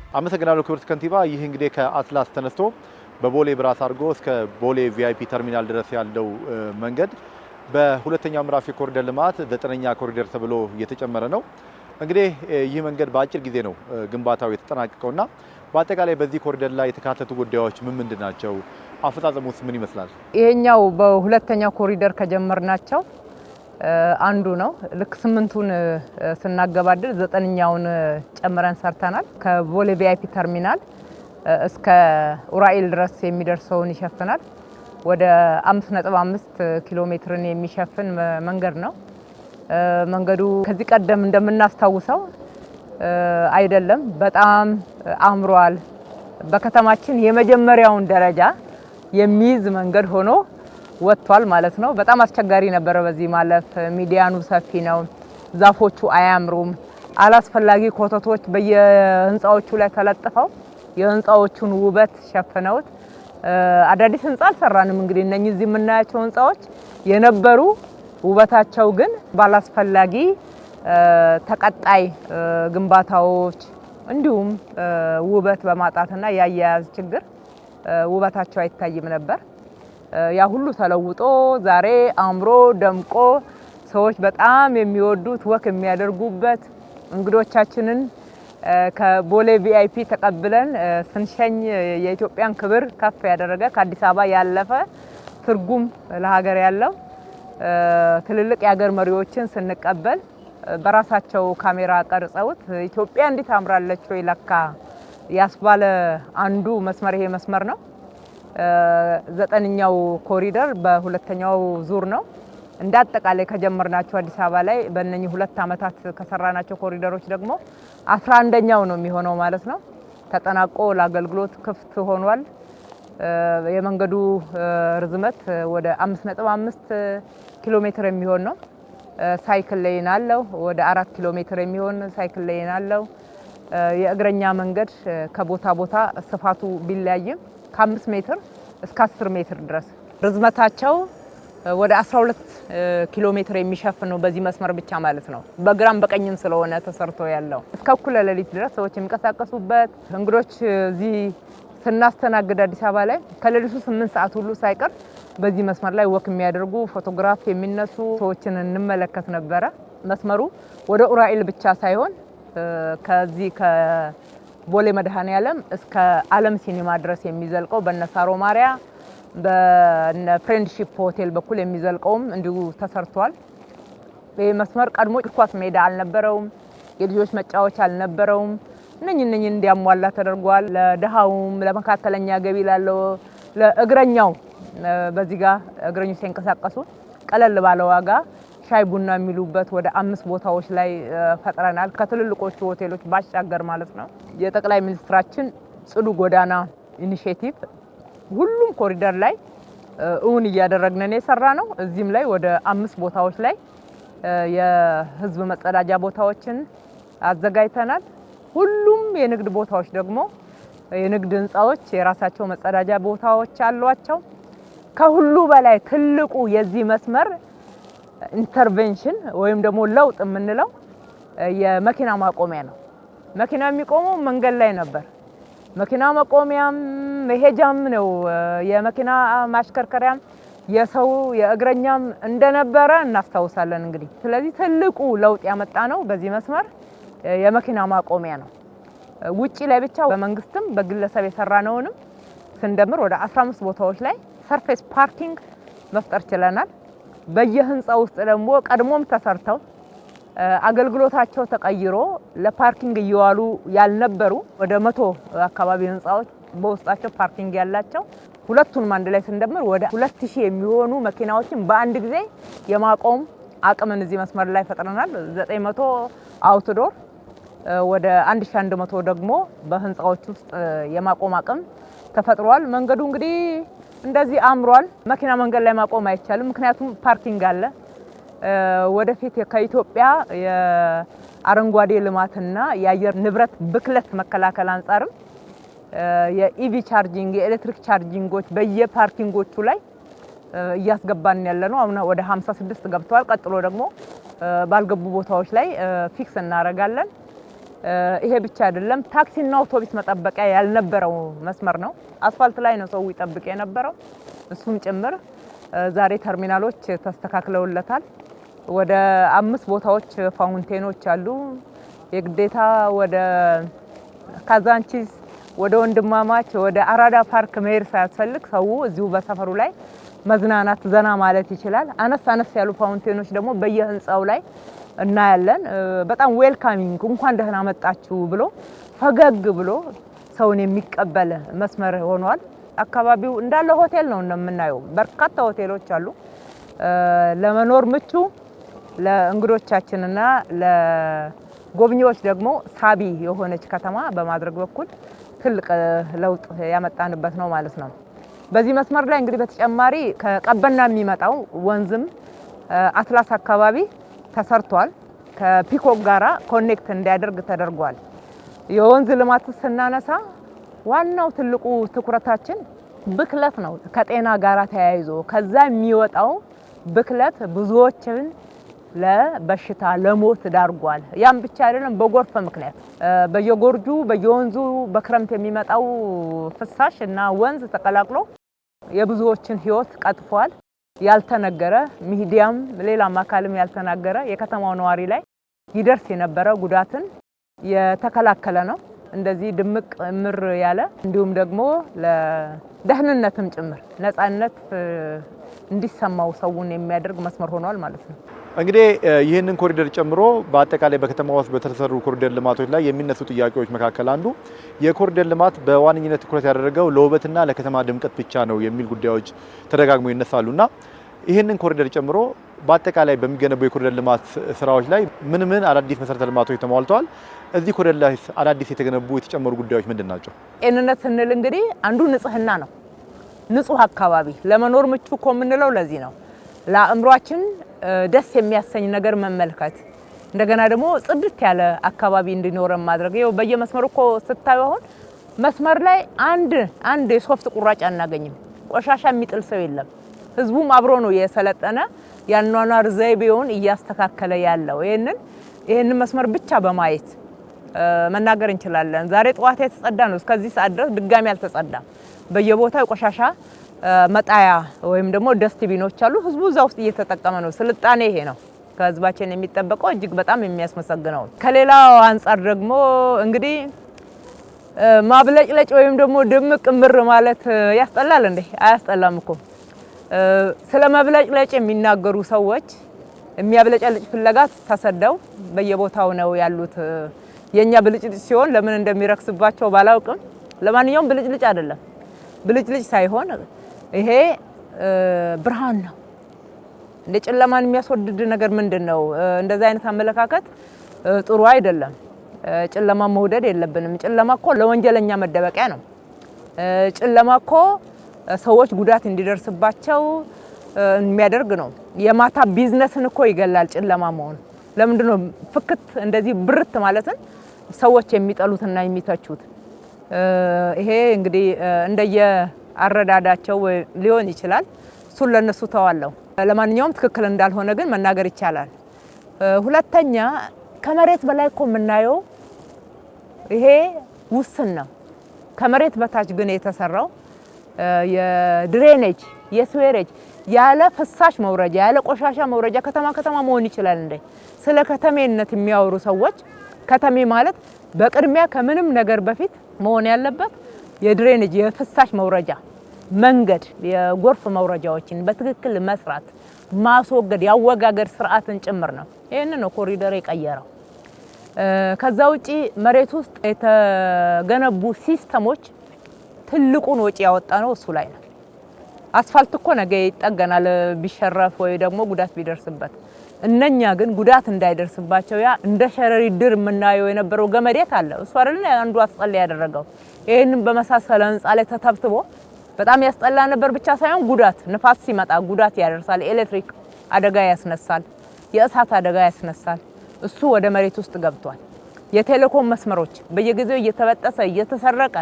አመሰግናለሁ ክብርት ከንቲባ። ይህ እንግዲህ ከአትላስ ተነስቶ በቦሌ ብራስ አድርጎ እስከ ቦሌ ቪአይፒ ተርሚናል ድረስ ያለው መንገድ በሁለተኛው ምዕራፍ የኮሪደር ልማት 9ኛ ኮሪደር ተብሎ እየተጨመረ ነው። እንግዲህ ይህ መንገድ በአጭር ጊዜ ነው ግንባታው የተጠናቀቀውና በአጠቃላይ በዚህ ኮሪደር ላይ የተካተቱ ጉዳዮች ምንድን ናቸው? አፈጻጸሙስ ምን ይመስላል? ይሄኛው በሁለተኛው ኮሪደር ከጀመርናቸው አንዱ ነው። ልክ 8ቱን ስናገባድር 9ኛውን ጨምረን ሰርተናል። ከቦሌ ቪአይፒ ተርሚናል እስከ ኡራኤል ድረስ የሚደርሰውን ይሸፍናል። ወደ 5.5 ኪሎ ሜትርን የሚሸፍን መንገድ ነው። መንገዱ ከዚህ ቀደም እንደምናስታውሰው አይደለም፣ በጣም አምሯል። በከተማችን የመጀመሪያውን ደረጃ የሚይዝ መንገድ ሆኖ ወጥቷል ማለት ነው። በጣም አስቸጋሪ ነበረ በዚህ ማለፍ። ሚዲያኑ ሰፊ ነው፣ ዛፎቹ አያምሩም። አላስፈላጊ ኮተቶች በየህንፃዎቹ ላይ ተለጥፈው የህንፃዎቹን ውበት ሸፍነውት አዳዲስ ህንፃ አልሰራንም። እንግዲህ እነኚህ እዚህ የምናያቸው ህንፃዎች የነበሩ ውበታቸው ግን ባላስፈላጊ ተቀጣይ ግንባታዎች እንዲሁም ውበት በማጣትና ያያያዝ ችግር ውበታቸው አይታይም ነበር። ያ ሁሉ ተለውጦ ዛሬ አምሮ ደምቆ ሰዎች በጣም የሚወዱት ወክ የሚያደርጉበት እንግዶቻችንን ከቦሌ ቪአይፒ ተቀብለን ስንሸኝ የኢትዮጵያን ክብር ከፍ ያደረገ ከአዲስ አበባ ያለፈ ትርጉም ለሀገር ያለው ትልልቅ የሀገር መሪዎችን ስንቀበል በራሳቸው ካሜራ ቀርጸውት ኢትዮጵያ እንዴት አምራለች ወይ ለካ ያስባለ አንዱ መስመር ይሄ መስመር ነው። 9ኛው ኮሪደር በሁለተኛው ዙር ነው። እንደ አጠቃላይ ከጀመርናቸው አዲስ አበባ ላይ በእነኚህ 2 ዓመታት ከሰራናቸው ኮሪደሮች ደግሞ 11ኛው ነው የሚሆነው ማለት ነው። ተጠናቆ ለአገልግሎት ክፍት ሆኗል። የመንገዱ ርዝመት ወደ 5.5 ኪሎ ሜትር የሚሆን ነው። ሳይክል ሌን አለው። ወደ 4 ኪሎ ሜትር የሚሆን ሳይክል ሌን አለው። የእግረኛ መንገድ ከቦታ ቦታ ስፋቱ ቢለያይም ከ5 ሜትር እስከ 10 ሜትር ድረስ ርዝመታቸው ወደ 12 ኪሎ ሜትር የሚሸፍን ነው በዚህ መስመር ብቻ ማለት ነው። በግራም በቀኝም ስለሆነ ተሰርቶ ያለው እስከ እኩለ ሌሊት ድረስ ሰዎች የሚንቀሳቀሱበት እንግዶች እዚህ ስናስተናግድ አዲስ አበባ ላይ ከሌሊቱ 8 ሰዓት ሁሉ ሳይቀር በዚህ መስመር ላይ ወክ የሚያደርጉ ፎቶግራፍ የሚነሱ ሰዎችን እንመለከት ነበረ። መስመሩ ወደ ኡራኤል ብቻ ሳይሆን ከዚህ ከቦሌ መድኃኔዓለም እስከ ዓለም ሲኒማ ድረስ የሚዘልቀው በነሳሮ ማሪያ በነ ፍሬንድሺፕ ሆቴል በኩል የሚዘልቀውም እንዲሁ ተሰርቷል። ይሄ መስመር ቀድሞ እግር ኳስ ሜዳ አልነበረውም፣ የልጆች መጫወቻ አልነበረውም። እነኚህ እንዲያሟላ ተደርጓል። ለደሃውም ለመካከለኛ ገቢ ላለው ለእግረኛው በዚህ ጋር እግረኞች ሲንቀሳቀሱ ቀለል ባለ ዋጋ ሻይ ቡና የሚሉበት ወደ 5 ቦታዎች ላይ ፈጥረናል። ከትልልቆቹ ሆቴሎች ባሻገር ማለት ነው። የጠቅላይ ሚኒስትራችን ጽዱ ጎዳና ኢኒሼቲቭ ሁሉም ኮሪደር ላይ እውን እያደረግነን የሰራ ነው። እዚህም ላይ ወደ 5 ቦታዎች ላይ የህዝብ መጸዳጃ ቦታዎችን አዘጋጅተናል። ሁሉም የንግድ ቦታዎች ደግሞ የንግድ ህንፃዎች የራሳቸው መጸዳጃ ቦታዎች አሏቸው። ከሁሉ በላይ ትልቁ የዚህ መስመር ኢንተርቬንሽን ወይም ደግሞ ለውጥ የምንለው የመኪና ማቆሚያ ነው። መኪና የሚቆመው መንገድ ላይ ነበር። መኪና መቆሚያም መሄጃም ነው። የመኪና ማሽከርከሪያም የሰው የእግረኛም እንደነበረ እናስታውሳለን። እንግዲህ ስለዚህ ትልቁ ለውጥ ያመጣ ነው በዚህ መስመር የመኪና ማቆሚያ ነው። ውጪ ላይ ብቻ በመንግስትም በግለሰብ የሰራነውንም ስንደምር ወደ 15 ቦታዎች ላይ ሰርፌስ ፓርኪንግ መፍጠር ችለናል። በየህንፃው ውስጥ ደግሞ ቀድሞም ተሰርተው አገልግሎታቸው ተቀይሮ ለፓርኪንግ እየዋሉ ያልነበሩ ወደ 100 አካባቢ ህንፃዎች በውስጣቸው ፓርኪንግ ያላቸው ሁለቱንም አንድ ላይ ስንደምር ወደ 2000 የሚሆኑ መኪናዎችን በአንድ ጊዜ የማቆም አቅምን እዚህ መስመር ላይ ፈጥረናል። 900 አውትዶር ወደ 1100 ደግሞ በህንፃዎች ውስጥ የማቆም አቅም ተፈጥሯል። መንገዱ እንግዲህ እንደዚህ አምሯል። መኪና መንገድ ላይ ማቆም አይቻልም፣ ምክንያቱም ፓርኪንግ አለ። ወደፊት ከኢትዮጵያ የአረንጓዴ ልማትና የአየር ንብረት ብክለት መከላከል አንጻርም የኢቪ ቻርጂንግ የኤሌክትሪክ ቻርጂንጎች በየፓርኪንጎቹ ላይ እያስገባን ያለ ነው። አሁን ወደ 56 ገብተዋል። ቀጥሎ ደግሞ ባልገቡ ቦታዎች ላይ ፊክስ እናደርጋለን። ይሄ ብቻ አይደለም፣ ታክሲና አውቶቡስ መጠበቂያ ያልነበረው መስመር ነው። አስፋልት ላይ ነው ሰው ይጠብቅ የነበረው። እሱም ጭምር ዛሬ ተርሚናሎች ተስተካክለውለታል። ወደ 5 ቦታዎች ፋውንቴኖች አሉ። የግዴታ ወደ ካዛንቺስ፣ ወደ ወንድማማች፣ ወደ አራዳ ፓርክ መሄድ ሳያስፈልግ ሰው እዚሁ በሰፈሩ ላይ መዝናናት ዘና ማለት ይችላል። አነስ አነስ ያሉ ፋውንቴኖች ደግሞ በየህንጻው ላይ እናያለን። በጣም ዌልካሚንግ እንኳን ደህና መጣችሁ ብሎ ፈገግ ብሎ ሰውን የሚቀበል መስመር ሆኗል። አካባቢው እንዳለ ሆቴል ነው እንደምናየው። በርካታ ሆቴሎች አሉ። ለመኖር ምቹ፣ ለእንግዶቻችንና ለጎብኚዎች ደግሞ ሳቢ የሆነች ከተማ በማድረግ በኩል ትልቅ ለውጥ ያመጣንበት ነው ማለት ነው። በዚህ መስመር ላይ እንግዲህ በተጨማሪ ከቀበና የሚመጣው ወንዝም አትላስ አካባቢ ተሰርቷል። ከፒኮክ ጋራ ኮኔክት እንዲያደርግ ተደርጓል። የወንዝ ልማት ስናነሳ ዋናው ትልቁ ትኩረታችን ብክለት ነው። ከጤና ጋራ ተያይዞ ከዛ የሚወጣው ብክለት ብዙዎችን ለበሽታ ለሞት ዳርጓል። ያም ብቻ አይደለም፣ በጎርፍ ምክንያት በየጎርጁ በየወንዙ በክረምት የሚመጣው ፍሳሽ እና ወንዝ ተቀላቅሎ የብዙዎችን ሕይወት ቀጥፏል። ያልተነገረ ሚዲያም ሌላም አካልም ያልተናገረ የከተማው ነዋሪ ላይ ይደርስ የነበረ ጉዳትን የተከላከለ ነው። እንደዚህ ድምቅ ምር ያለ እንዲሁም ደግሞ ለደህንነትም ጭምር ነፃነት እንዲሰማው ሰውን የሚያደርግ መስመር ሆኗል ማለት ነው። እንግዲህ ይህንን ኮሪደር ጨምሮ በአጠቃላይ በከተማ ውስጥ በተሰሩ ኮሪደር ልማቶች ላይ የሚነሱ ጥያቄዎች መካከል አንዱ የኮሪደር ልማት በዋነኝነት ትኩረት ያደረገው ለውበትና ለከተማ ድምቀት ብቻ ነው የሚል ጉዳዮች ተደጋግመው ይነሳሉና ይህንን ኮሪደር ጨምሮ በአጠቃላይ በሚገነቡ የኮሪደር ልማት ስራዎች ላይ ምን ምን አዳዲስ መሰረተ ልማቶች ተሟልተዋል? እዚህ ኮሪደር ላይ አዳዲስ የተገነቡ የተጨመሩ ጉዳዮች ምንድን ናቸው? ጤንነት ስንል እንግዲህ አንዱ ንጽህና ነው። ንጹህ አካባቢ ለመኖር ምቹ እኮ የምንለው ለዚህ ነው። ለአእምሯችን ደስ የሚያሰኝ ነገር መመልከት፣ እንደገና ደግሞ ጽድት ያለ አካባቢ እንዲኖረን ማድረግ። ይኸው በየመስመሩ እኮ ስታዩ አሁን መስመር ላይ አንድ የሶፍት ቁራጭ አናገኝም። ቆሻሻ የሚጥል ሰው የለም። ህዝቡም አብሮ ነው የሰለጠነ ያኗኗር ዘይቤውን እያስተካከለ ያለው። ይሄንን መስመር ብቻ በማየት መናገር እንችላለን። ዛሬ ጠዋት የተጸዳ ነው፣ እስከዚህ ሰዓት ድረስ ድጋሚ አልተጸዳም። በየቦታው ቆሻሻ መጣያ ወይም ደግሞ ደስትቢኖች አሉ። ህዝቡ እዛ ውስጥ እየተጠቀመ ነው። ስልጣኔ ይሄ ነው ከህዝባችን የሚጠበቀው፣ እጅግ በጣም የሚያስመሰግነው። ከሌላው አንጻር ደግሞ እንግዲህ ማብለጭለጭ ወይም ደግሞ ድምቅ ምር ማለት ያስጠላል እንዴ? አያስጠላም እኮ። ስለ መብለጭለጭ የሚናገሩ ሰዎች የሚያብለጨልጭ ፍለጋት ተሰደው በየቦታው ነው ያሉት። የኛ ብልጭልጭ ሲሆን ለምን እንደሚረክስባቸው ባላውቅም፣ ለማንኛውም ብልጭልጭ አይደለም። ብልጭልጭ ሳይሆን ይሄ ብርሃን ነው። እንደ ጨለማን የሚያስወድድ ነገር ምንድነው? እንደዛ አይነት አመለካከት ጥሩ አይደለም። ጨለማ መውደድ የለብንም። ጨለማ እኮ ለወንጀለኛ መደበቂያ ነው። ጨለማ እኮ ሰዎች ጉዳት እንዲደርስባቸው የሚያደርግ ነው። የማታ ቢዝነስን እኮ ይገላል ጨለማ መሆን። ለምንድነው ፍክት እንደዚህ ብርት ማለትን ሰዎች የሚጠሉትና የሚተቹት? ይሄ እንግዲህ እንደየ አረዳዳቸው ሊሆን ይችላል። እሱን ለነሱ ተዋለው። ለማንኛውም ትክክል እንዳልሆነ ግን መናገር ይቻላል። ሁለተኛ ከመሬት በላይ እኮ የምናየው ይሄ ውስን ነው። ከመሬት በታች ግን የተሰራው የድሬኔጅ የስዌሬጅ ያለ ፍሳሽ መውረጃ ያለ ቆሻሻ መውረጃ ከተማ መሆን ይችላል እንዴ? ስለ ከተሜነት የሚያወሩ ሰዎች ከተሜ ማለት በቅድሚያ ከምንም ነገር በፊት መሆን ያለበት የድሬኔጅ የፍሳሽ መውረጃ መንገድ፣ የጎርፍ መውረጃዎችን በትክክል መስራት ማስወገድ፣ ያወጋገድ ስርዓትን ጭምር ነው። ይሄንን ነው ኮሪደር የቀየረው። ከዛ ውጪ መሬት ውስጥ የተገነቡ ሲስተሞች ትልቁን ወጪ ያወጣ ነው እሱ ላይ ነው። አስፋልት እኮ ነገ ይጠገናል ቢሸረፍ ወይ ደግሞ ጉዳት ቢደርስበት። እነኛ ግን ጉዳት እንዳይደርስባቸው ያ እንደ ሸረሪት ድር የምናየው የነበረው ገመዴት አለ። እሱ አይደል አንዱ አስጠላ ያደረገው። ይሄንን በመሳሰለ ህንጻ ላይ ተተብትቦ በጣም ያስጠላ ነበር ብቻ ሳይሆን ጉዳት ንፋስ ሲመጣ ጉዳት ያደርሳል። ኤሌክትሪክ አደጋ ያስነሳል፣ የእሳት አደጋ ያስነሳል። እሱ ወደ መሬት ውስጥ ገብቷል። የቴሌኮም መስመሮች በየጊዜው እየተበጠሰ እየተሰረቀ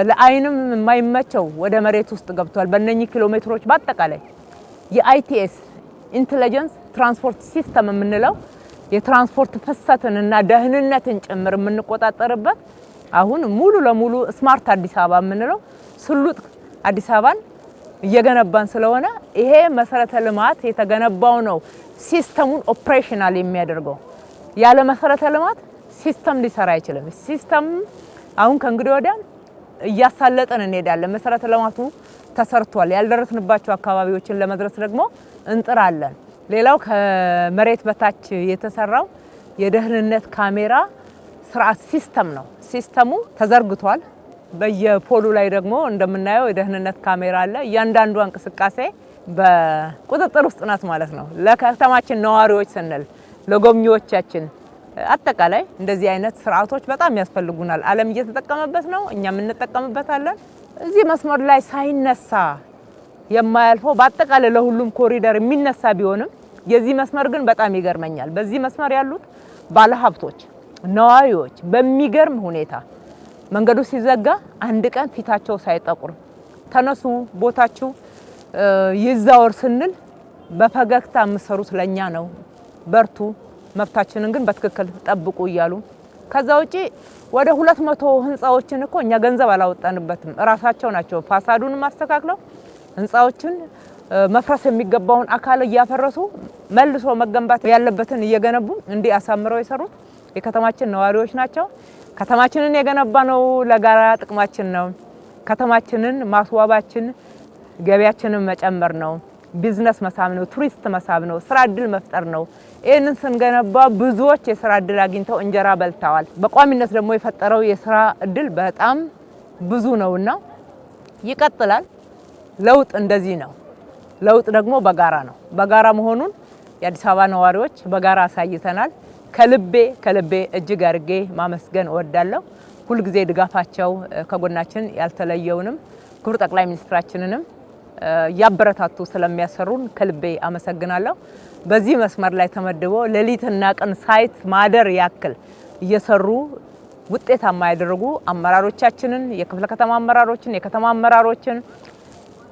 ለአይንም የማይመቸው ወደ መሬት ውስጥ ገብቷል። በእነኚህ ኪሎ ሜትሮች በአጠቃላይ የአይቲኤስ ኢንተለጀንስ ትራንስፖርት ሲስተም የምንለው የትራንስፖርት ፍሰትንና ደህንነትን ጭምር የምንቆጣጠርበት አሁን ሙሉ ለሙሉ ስማርት አዲስ አበባ የምንለው ስሉጥ አዲስ አበባን እየገነባን ስለሆነ ይሄ መሰረተ ልማት የተገነባው ነው ሲስተሙን ኦፕሬሽናል የሚያደርገው። ያለ መሰረተ ልማት ሲስተም ሊሰራ አይችልም። ሲስተም አሁን ከእንግዲህ ወዲያ እያሳለጠን እንሄዳለን። መሰረተ ልማቱ ተሰርቷል። ያልደረስንባቸው አካባቢዎችን ለመድረስ ደግሞ እንጥራለን። ሌላው ከመሬት በታች የተሰራው የደህንነት ካሜራ ስርዓት ሲስተም ነው። ሲስተሙ ተዘርግቷል። በየፖሉ ላይ ደግሞ እንደምናየው የደህንነት ካሜራ አለ። እያንዳንዷ እንቅስቃሴ በቁጥጥር ውስጥ ናት ማለት ነው። ለከተማችን ነዋሪዎች ስንል ለጎብኚዎቻችን አጠቃላይ እንደዚህ አይነት ስርዓቶች በጣም ያስፈልጉናል። ዓለም እየተጠቀመበት ነው፣ እኛም እንጠቀምበታለን። እዚህ መስመር ላይ ሳይነሳ የማያልፈው በአጠቃላይ ለሁሉም ኮሪደር የሚነሳ ቢሆንም የዚህ መስመር ግን በጣም ይገርመኛል። በዚህ መስመር ያሉት ባለሀብቶች፣ ነዋሪዎች በሚገርም ሁኔታ መንገዱ ሲዘጋ አንድ ቀን ፊታቸው ሳይጠቁር ተነሱ ቦታችሁ ይዛወር ስንል በፈገግታ የምሰሩት ለኛ ነው፣ በርቱ፣ መብታችንን ግን በትክክል ጠብቁ እያሉ ከዛ ውጪ ወደ 200 ህንጻዎችን እኮ እኛ ገንዘብ አላወጣንበትም። እራሳቸው ናቸው ፋሳዱን ማስተካክለው ህንጻዎችን መፍረስ የሚገባውን አካል እያፈረሱ መልሶ መገንባት ያለበትን እየገነቡ እንዲህ አሳምረው የሰሩት የከተማችን ነዋሪዎች ናቸው። ከተማችንን የገነባ ነው ለጋራ ጥቅማችን ነው። ከተማችንን ማስዋባችን ገቢያችንን መጨመር ነው። ቢዝነስ መሳብ ነው፣ ቱሪስት መሳብ ነው፣ ስራ እድል መፍጠር ነው። ይህንን ስንገነባ ብዙዎች የስራ እድል አግኝተው እንጀራ በልተዋል። በቋሚነት ደግሞ የፈጠረው የስራ እድል በጣም ብዙ ነውና ይቀጥላል። ለውጥ እንደዚህ ነው። ለውጥ ደግሞ በጋራ ነው። በጋራ መሆኑን የአዲስ አበባ ነዋሪዎች በጋራ አሳይተናል። ከልቤ እጅግ አድርጌ ማመስገን እወዳለሁ። ሁልጊዜ ድጋፋቸው ከጎናችን ያልተለየውንም ክቡር ጠቅላይ ሚኒስትራችንንም ያበረታቱ ስለሚያሰሩን ከልቤ አመሰግናለሁ። በዚህ መስመር ላይ ተመድበው ሌሊትና ቀን ሳይት ማደር ያክል እየሰሩ ውጤታማ ያደረጉ አመራሮቻችንን፣ የክፍለ ከተማ አመራሮችን፣ የከተማ አመራሮችን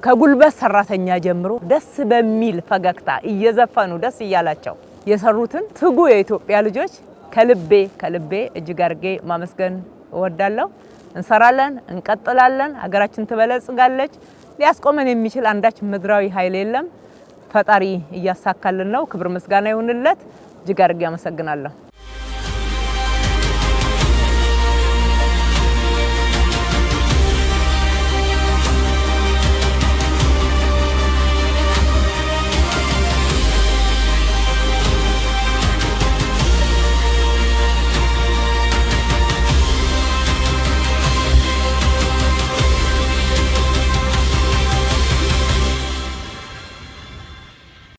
ከጉልበት ሰራተኛ ጀምሮ ደስ በሚል ፈገግታ እየዘፈኑ ደስ እያላቸው የሰሩትን ትጉ የኢትዮጵያ ልጆች ከልቤ እጅግ አድርጌ ማመስገን እወዳለሁ። እንሰራለን፣ እንቀጥላለን፣ ሀገራችን ትበለጽጋለች። ሊያስቆመን የሚችል አንዳች ምድራዊ ኃይል የለም። ፈጣሪ እያሳካልን ነው። ክብር ምስጋና ይሁንለት። እጅግ አድርጌ አመሰግናለሁ።